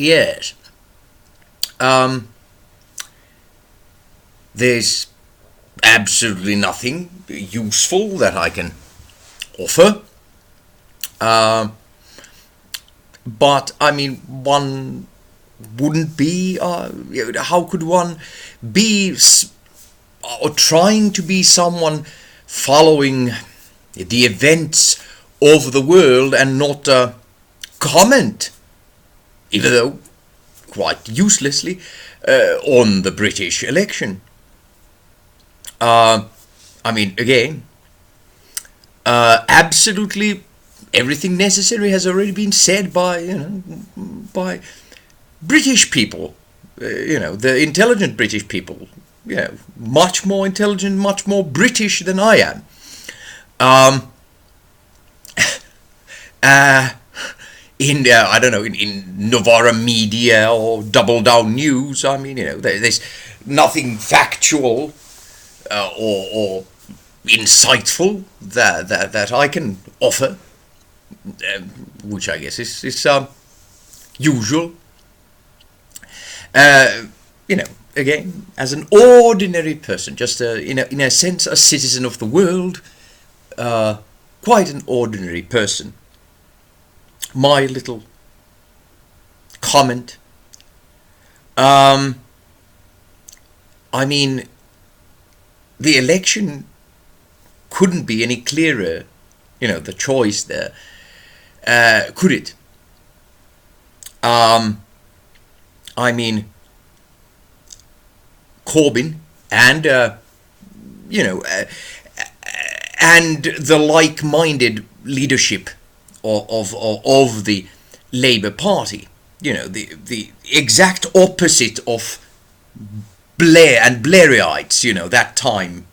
Yes. Um, there's absolutely nothing useful that I can offer. Um, but I mean, one wouldn't be. How could one be or trying to be someone following the events of the world and not comment, even though quite uselessly, on the British election? I mean, again, absolutely everything necessary has already been said by by British people, the intelligent British people, much more intelligent, much more British than I am. Um, uh, I don't know, in Novara Media or Double Down News, I mean, there's nothing factual or insightful that I can offer, which I guess is usual. Uh, Again, as an ordinary person, just in a sense, a citizen of the world, quite an ordinary person. My little comment. I mean, the election couldn't be any clearer, the choice there, could it? I mean, Corbyn and, and the like-minded leadership of the Labour Party, the exact opposite of Blair and Blairites, that time.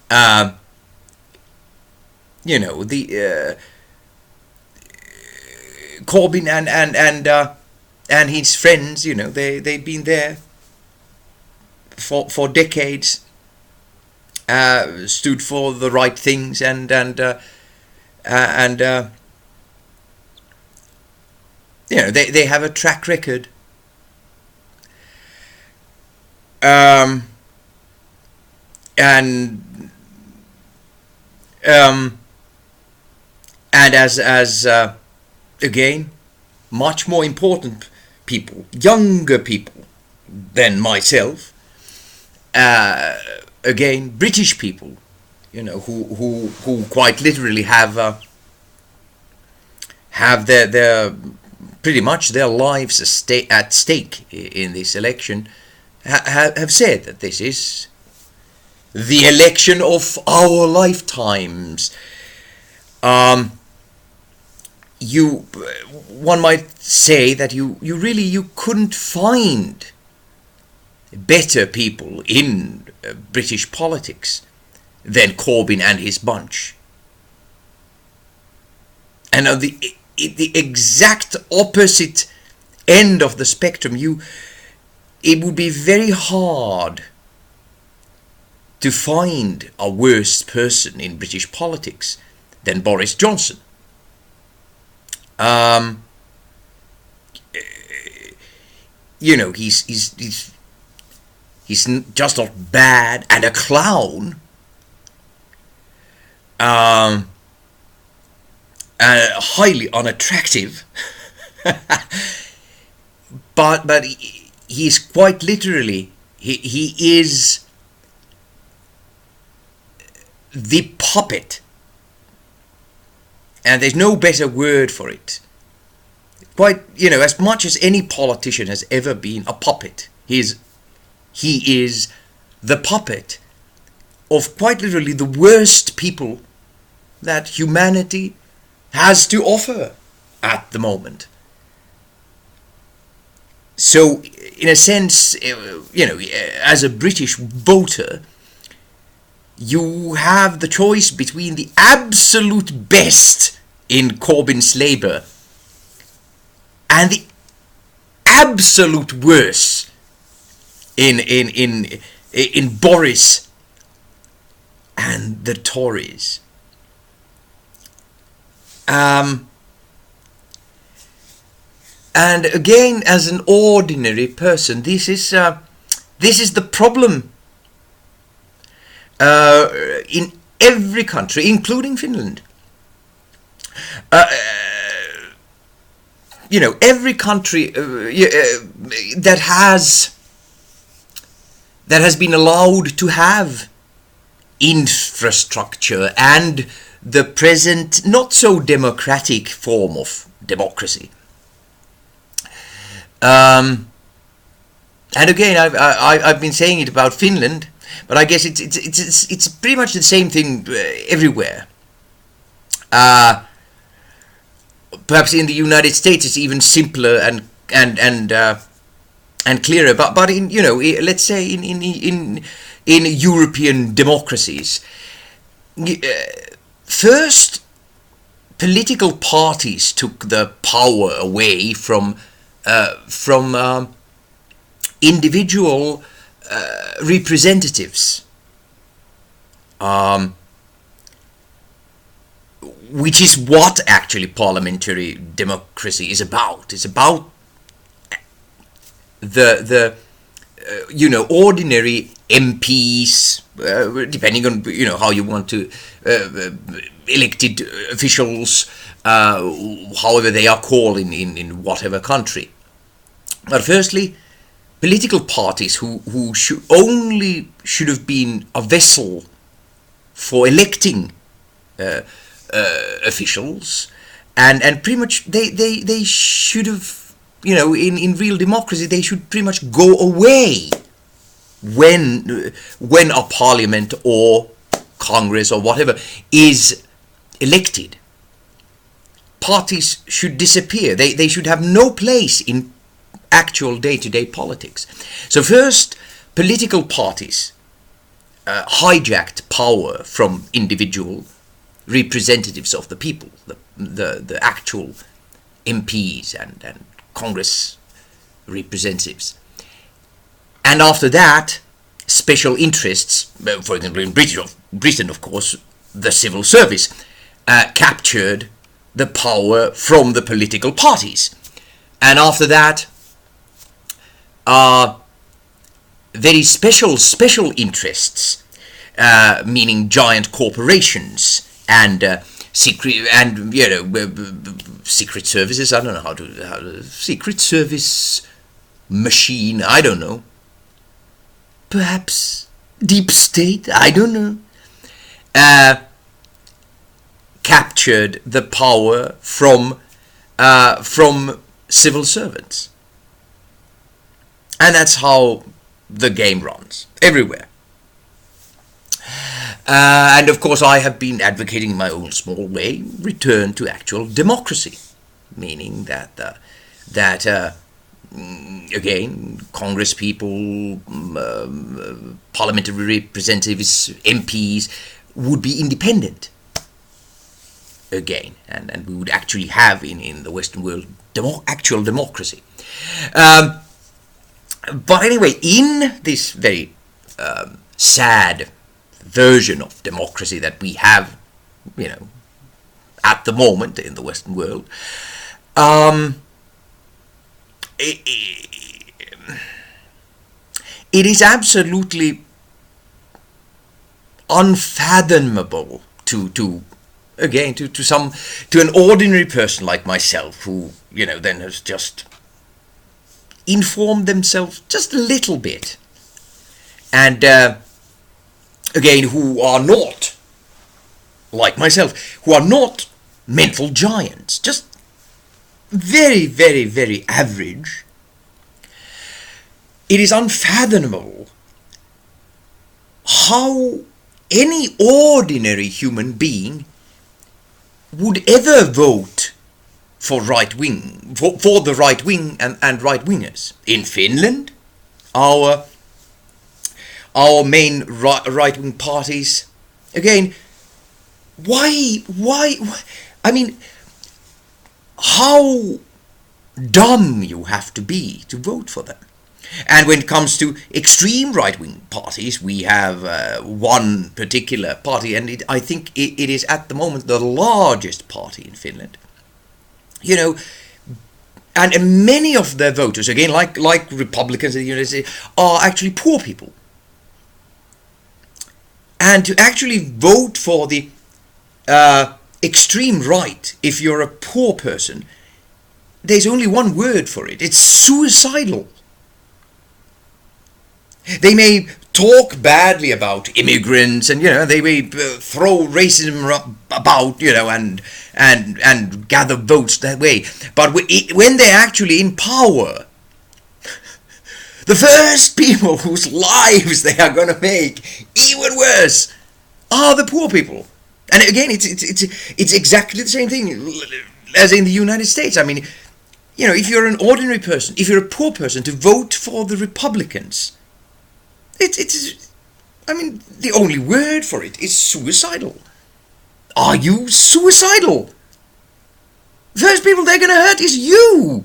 The Corbyn and his friends, they've been there for decades, stood for the right things, and they have a track record. And as again, much more important people, younger people than myself, again, British people, who quite literally have their pretty much their lives at stake in this election, have said that this is the election of our lifetimes. One might say that you couldn't find better people in British politics than Corbyn and his bunch. And on the exact opposite end of the spectrum, it would be very hard to find a worse person in British politics than Boris Johnson. He's just not bad and a clown. Highly unattractive. but he's quite literally, he is the puppet, and there's no better word for it. Quite, as much as any politician has ever been a puppet, he is the puppet of quite literally the worst people that humanity has to offer at the moment. So, in a sense, as a British voter, you have the choice between the absolute best in Corbyn's Labour and the absolute worst in Boris and the Tories. And again, as an ordinary person, this is the problem in every country, including Finland. Every country that has been allowed to have infrastructure and the present not so democratic form of democracy. And again, I've been saying it about Finland, but I guess it's pretty much the same thing everywhere. Perhaps in the United States it's even simpler and clearer. But in let's say in European democracies, first political parties took the power away from individual representatives, which is what actually parliamentary democracy is about. It's about the ordinary MPs, depending on how you want to elected officials, however they are called in whatever country. But firstly, political parties who should have been a vessel for electing officials, and pretty much they should have, in real democracy, they should pretty much go away when a parliament or Congress or whatever is elected. Parties should disappear. They should have no place in actual day-to-day politics. So first, political parties hijacked power from individual representatives of the people, the actual MPs and Congress representatives. And after that, special interests, for example in Britain of course, the civil service, captured the power from the political parties. And after that, very special interests, meaning giant corporations and secret services. I don't know how to secret service machine. I don't know. Perhaps deep state. I don't know. Captured the power from civil servants. And that's how the game runs everywhere. And of course I have been advocating in my own small way return to actual democracy, meaning that again, Congress people, parliamentary representatives, MPs would be independent again, and we would actually have in the Western world actual democracy. But anyway, in this very sad version of democracy that we have, at the moment in the Western world, it is absolutely unfathomable to an ordinary person like myself, who then has just informed themselves just a little bit, and again, who are not like myself, who are not mental giants, just very, very, very average. It is unfathomable how any ordinary human being would ever vote for right-wing, for the right wing and right-wingers. In Finland, our main right-wing parties, again, why, I mean, how dumb you have to be to vote for them. And when it comes to extreme right-wing parties, we have one particular party, and I think it is at the moment the largest party in Finland. And many of their voters, again, like Republicans in the United States, are actually poor people. And to actually vote for the extreme right, if you're a poor person, there's only one word for it. It's suicidal. They may talk badly about immigrants, and they may throw racism about, and gather votes that way. But when they're actually in power, the first people whose lives they are going to make even worse are the poor people. And again, it's exactly the same thing as in the United States. I mean, if you're an ordinary person, if you're a poor person, to vote for the Republicans, the only word for it is suicidal. Are you suicidal? The first people they're going to hurt is you.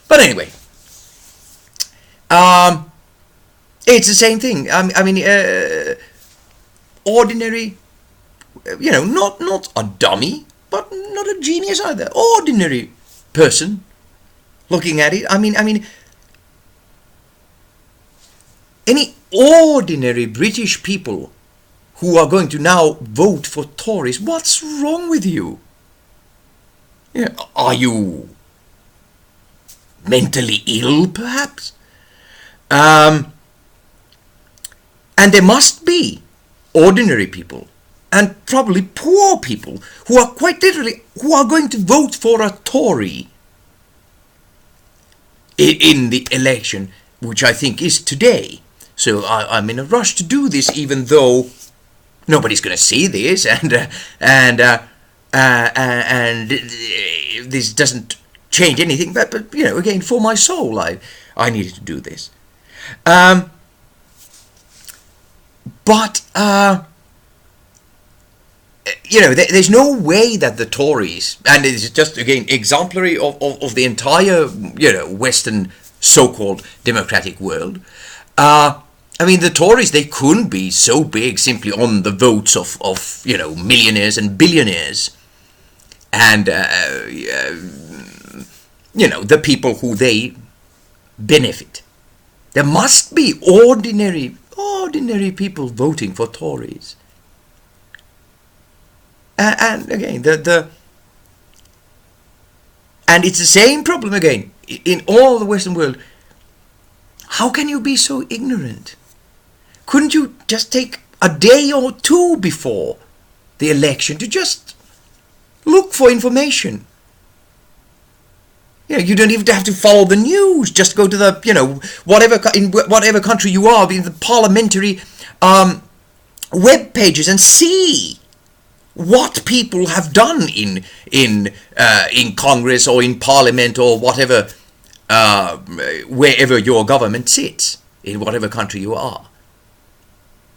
But anyway, it's the same thing. Ordinary, not a dummy, but not a genius either. Ordinary person looking at it. Any ordinary British people who are going to now vote for Tories, what's wrong with you? Are you mentally ill, perhaps? And there must be ordinary people and probably poor people who are quite literally going to vote for a Tory in the election, which I think is today. So I'm in a rush to do this, even though nobody's going to see this, and this doesn't change anything. But again, for my soul, I needed to do this. There's no way that the Tories, and it's just again exemplary of the entire Western so-called democratic world. The Tories, they couldn't be so big simply on the votes of millionaires and billionaires, and the people who they benefit. There must be ordinary people voting for Tories. And again, and it's the same problem again in all the Western world. How can you be so ignorant? Couldn't you just take a day or two before the election to just look for information? You don't even have to follow the news. Just go to the, whatever country you are, in the parliamentary web pages and see what people have done in Congress or in Parliament or whatever, wherever your government sits, in whatever country you are.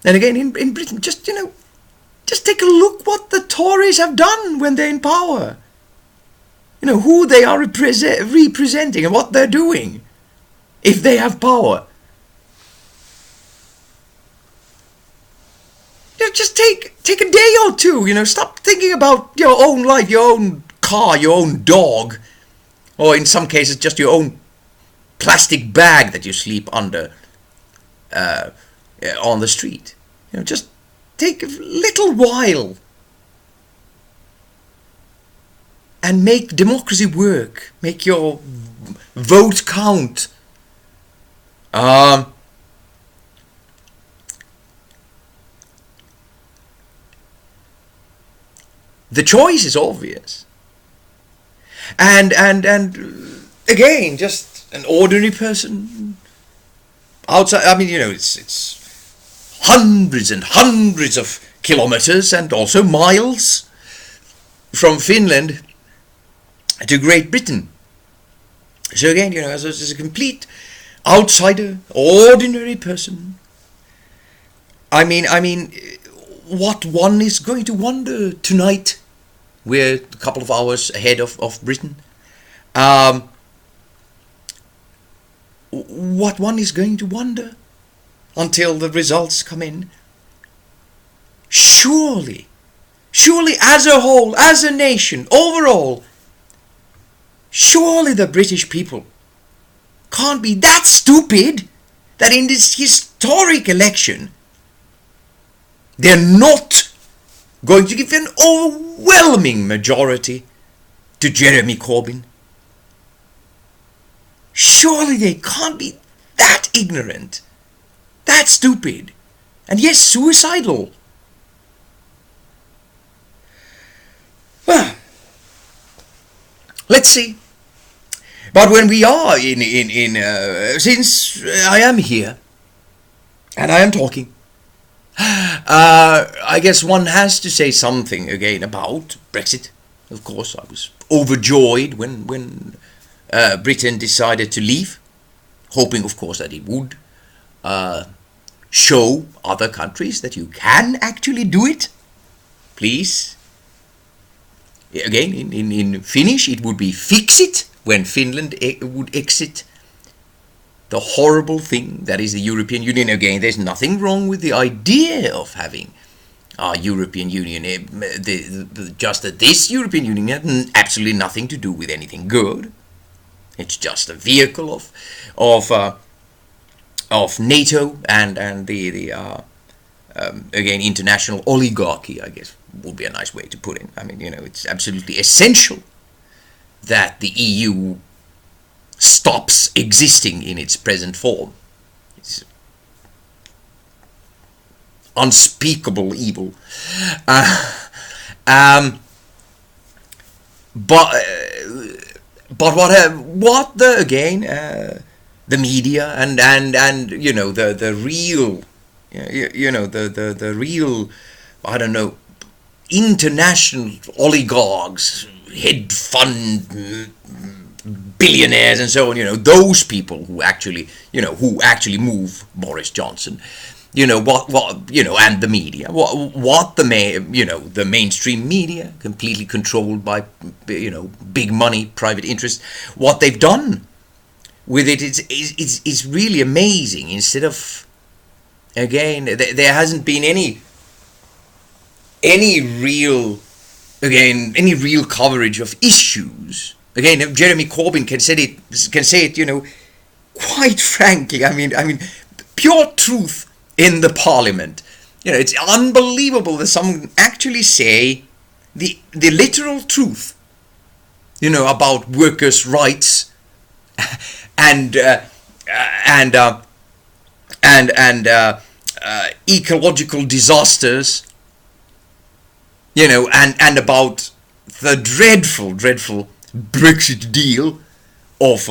And again, in Britain, just take a look what the Tories have done when they're in power. Who they are representing and what they're doing if they have power. Just take a day or two, stop thinking about your own life, your own car, your own dog, or in some cases just your own plastic bag that you sleep under on the street. Just take a little while and make democracy work. Make your vote count. The choice is obvious. And again, just an ordinary person outside. It's hundreds and hundreds of kilometers and also miles from Finland to Great Britain. So again, as a complete outsider, ordinary person, what one is going to wonder tonight, we're a couple of hours ahead of Britain, what one is going to wonder until the results come in. Surely, as a whole, as a nation, overall, Surely the British people can't be that stupid that in this historic election they're not going to give an overwhelming majority to Jeremy Corbyn. Surely they can't be that ignorant, that stupid, and yes, suicidal. Well, let's see. But when we are since I am here and I am talking, I guess one has to say something again about Brexit. Of course, I was overjoyed when Britain decided to leave, hoping, of course, that it would show other countries that you can actually do it. Please. Again, in Finnish, it would be fix it when Finland would exit the horrible thing that is the European Union. Again, there's nothing wrong with the idea of having a European Union. Just that this European Union had absolutely nothing to do with anything good. It's just a vehicle of NATO and the again, international oligarchy, I guess would be a nice way to put it. I mean, it's absolutely essential that the EU stops existing in its present form. It's unspeakable evil. But what the media and the real the real, I don't know, international oligarchs, head fund billionaires and so on, those people who actually move Boris Johnson, and the media, the mainstream media, completely controlled by big money, private interests, what they've done with it is really amazing. Instead of, again, there hasn't been any real coverage of issues. Again, if Jeremy Corbyn can say it, quite frankly, I mean, pure truth in the Parliament. It's unbelievable that someone actually say the literal truth, about workers' rights and ecological disasters, and about the dreadful Brexit deal of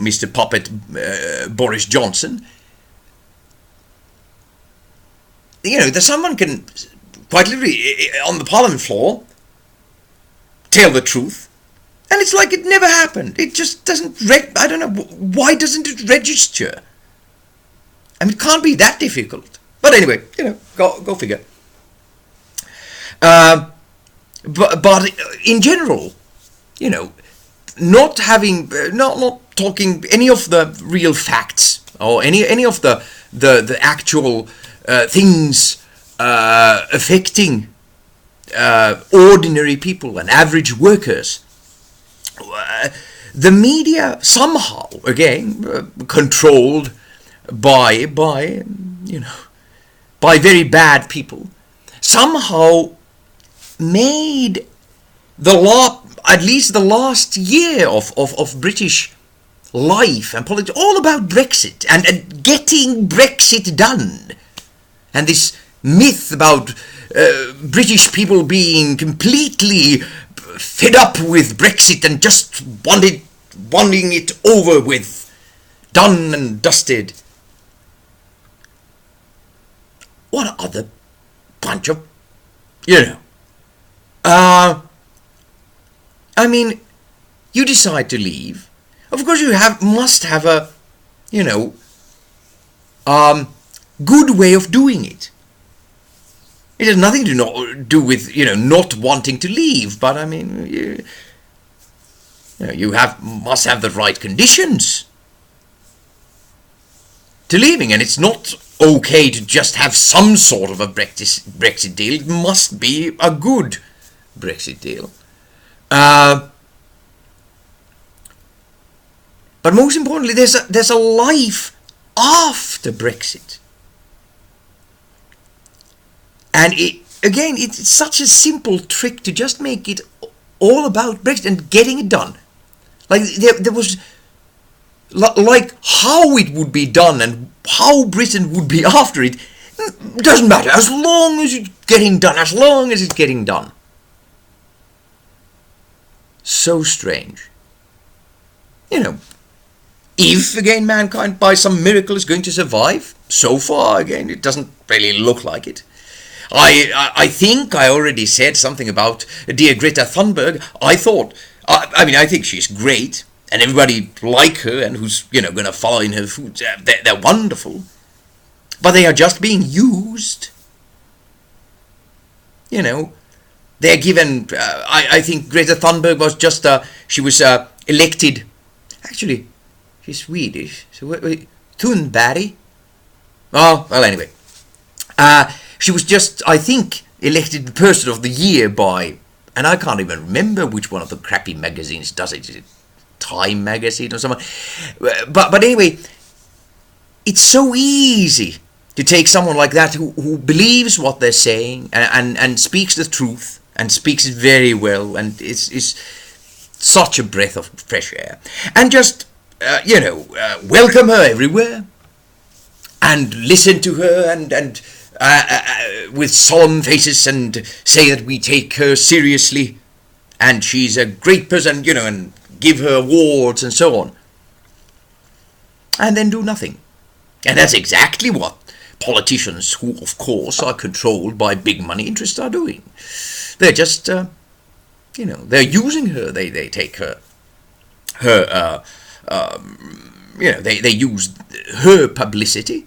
Mr. Puppet Boris Johnson. That someone can quite literally on the Parliament floor tell the truth, and it's like it never happened. It just doesn't. I don't know why doesn't it register. I mean, it can't be that difficult. But anyway, go figure. But in general, not talking any of the real facts or any of the actual things affecting ordinary people and average workers. The media somehow, again, controlled by very bad people, somehow made at least the last year of British life and politics all about Brexit and getting Brexit done. And this myth about British people being completely fed up with Brexit and just wanting it over with, done and dusted. What other bunch of, I mean, you decide to leave. Of course, you must have a, good way of doing it. It has nothing to do with, not wanting to leave. But I mean, you must have the right conditions to leaving, and it's not okay to just have some sort of a Brexit deal. It must be a good Brexit deal. But most importantly, there's a life after Brexit. And it's such a simple trick to just make it all about Brexit and getting it done. Like there was, like how it would be done and how Britain would be after it, doesn't matter as long as it's getting done. As long as it's getting done. So strange. You know, if again mankind by some miracle is going to survive, so far again it doesn't really look like it. I think I already said something about dear Greta Thunberg. I think she's great, and everybody like her, and who's going to follow in her footsteps. They're wonderful, but they are just being used. They're given. I think Greta Thunberg was just she was elected. Actually, she's Swedish. So wait, Thunberg. Oh well, anyway. She was just, I think, elected the Person of the Year by, and I can't even remember which one of the crappy magazines does it. Is it Time magazine or something? But anyway, it's so easy to take someone like that who believes what they're saying and speaks the truth and speaks it very well and is such a breath of fresh air, and just welcome her everywhere and listen to her and with solemn faces and say that we take her seriously and she's a great person, and give her awards and so on, and then do nothing. And that's exactly what politicians who of course are controlled by big money interests are doing. They're just they're using her. They take her they use her publicity.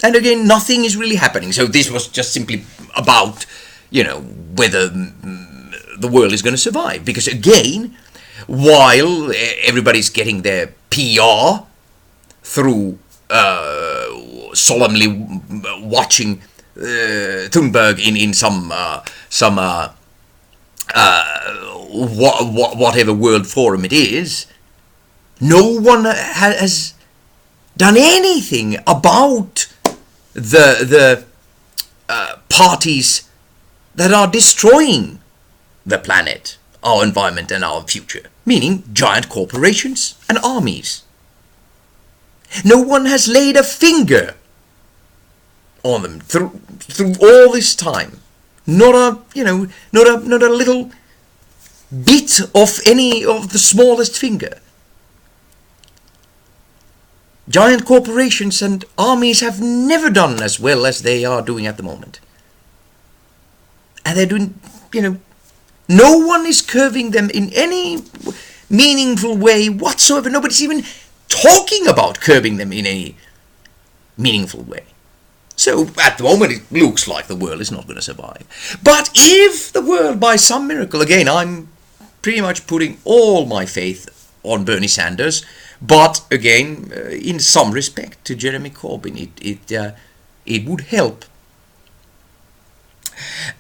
And again, nothing is really happening. So this was just simply about, whether the world is going to survive. Because again, while everybody's getting their PR through solemnly watching Thunberg in some whatever world forum it is, no one has done anything about the parties that are destroying the planet, our environment and our future, meaning giant corporations and armies. No one has laid a finger on them through all this time. Not a little bit of any of the smallest finger. Giant corporations and armies have never done as well as they are doing at the moment. And they're doing, no one is curbing them in any meaningful way whatsoever. Nobody's even talking about curbing them in any meaningful way. So at the moment it looks like the world is not going to survive. But if the world, by some miracle, again, I'm pretty much putting all my faith on Bernie Sanders, but again, in some respect to Jeremy Corbyn, it would help.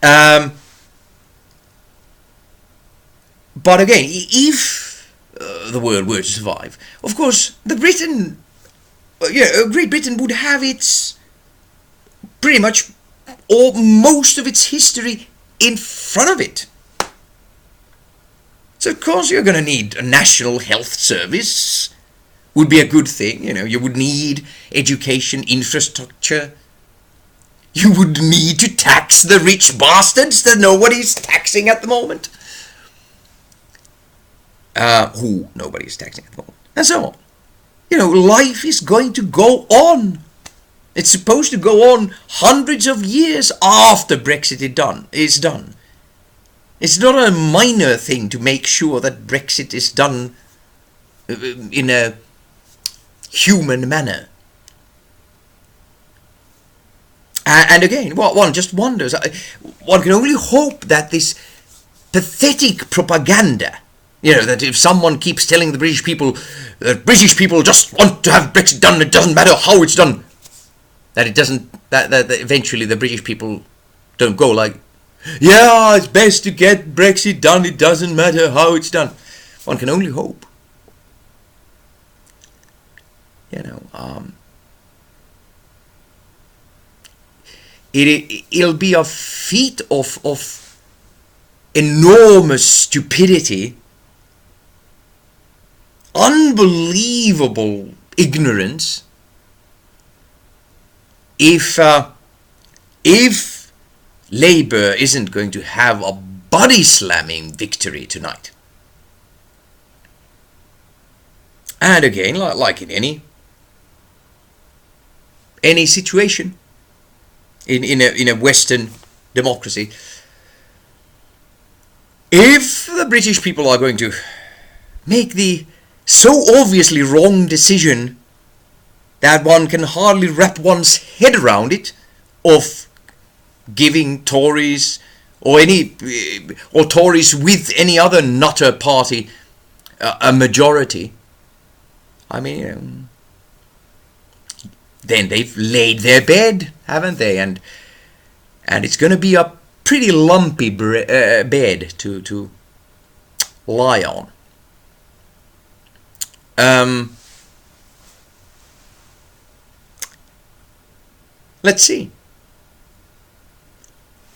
But again, if the world were to survive, of course, Great Britain would have its pretty much or most of its history in front of it. So of course you're going to need a national health service. Would be a good thing, you would need education, infrastructure. You would need to tax the rich bastards that nobody's taxing at the moment. Who nobody's taxing at the moment. And so on. Life is going to go on. It's supposed to go on hundreds of years after Brexit is done. It's not a minor thing to make sure that Brexit is done in a human manner. And again, one just wonders, one can only hope that this pathetic propaganda, that if someone keeps telling the British people that British people just want to have Brexit done, it doesn't matter how it's done, that eventually the British people don't go like, yeah, it's best to get Brexit done, it doesn't matter how it's done. One can only hope. you know, it'll be a feat of enormous stupidity, unbelievable ignorance, if Labour isn't going to have a body-slamming victory tonight. And again, like in any situation in a Western democracy, if the British people are going to make the so obviously wrong decision that one can hardly wrap one's head around it, of giving Tories or Tories with any other nutter party a majority, I mean, then they've laid their bed, haven't they? And it's going to be a pretty lumpy bed to lie on. Let's see.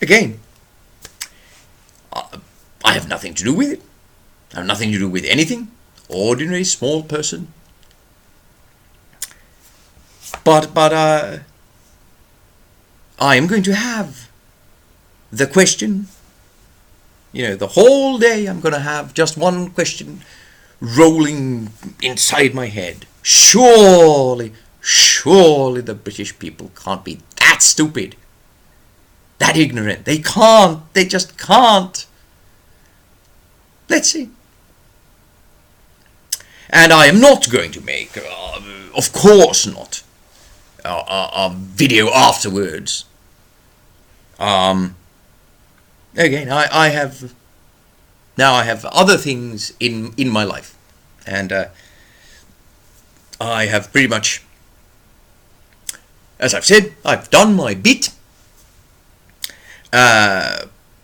Again, I have nothing to do with it. I have nothing to do with anything. Ordinary small person. But I am going to have the question, the whole day I'm going to have just one question rolling inside my head. Surely the British people can't be that stupid, that ignorant. They just can't. Let's see. And I am not going to make, of course not, a video afterwards. Again, I have other things in my life, and I have pretty much, as I've said, I've done my bit,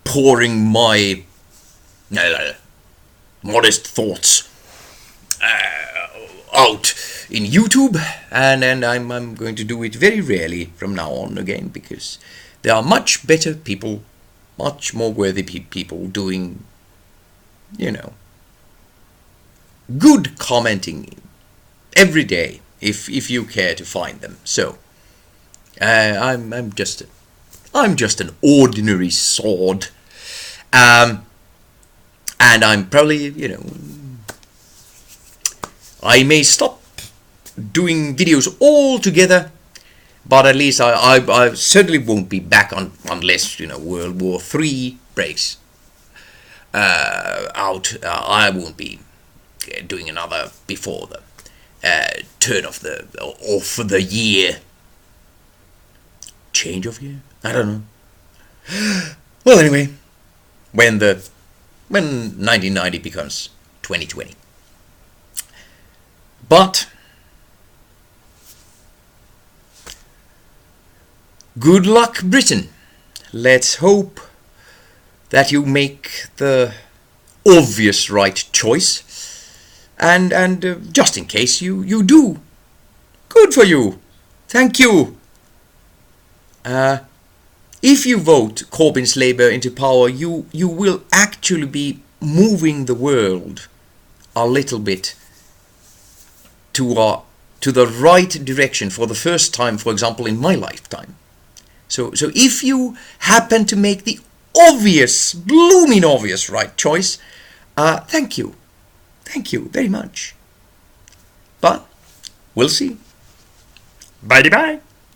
pouring my modest thoughts out in YouTube, and I'm going to do it very rarely from now on again, because there are much better people, much more worthy people doing, good commenting every day, if you care to find them. So I'm just an ordinary sod, and I'm probably, I may stop doing videos altogether, but at least I certainly won't be back on unless World War III breaks out. I won't be doing another before the turn of the year. Change of year? I don't know. Well, anyway, when 1990 becomes 2020. But good luck, Britain. Let's hope that you make the obvious right choice, and just in case you do, good for you. Thank you. If you vote Corbyn's Labour into power, you will actually be moving the world a little bit to the right direction for the first time, for example, in my lifetime. So if you happen to make the obvious, blooming obvious right choice, thank you. Thank you very much. But we'll see. Bye-bye.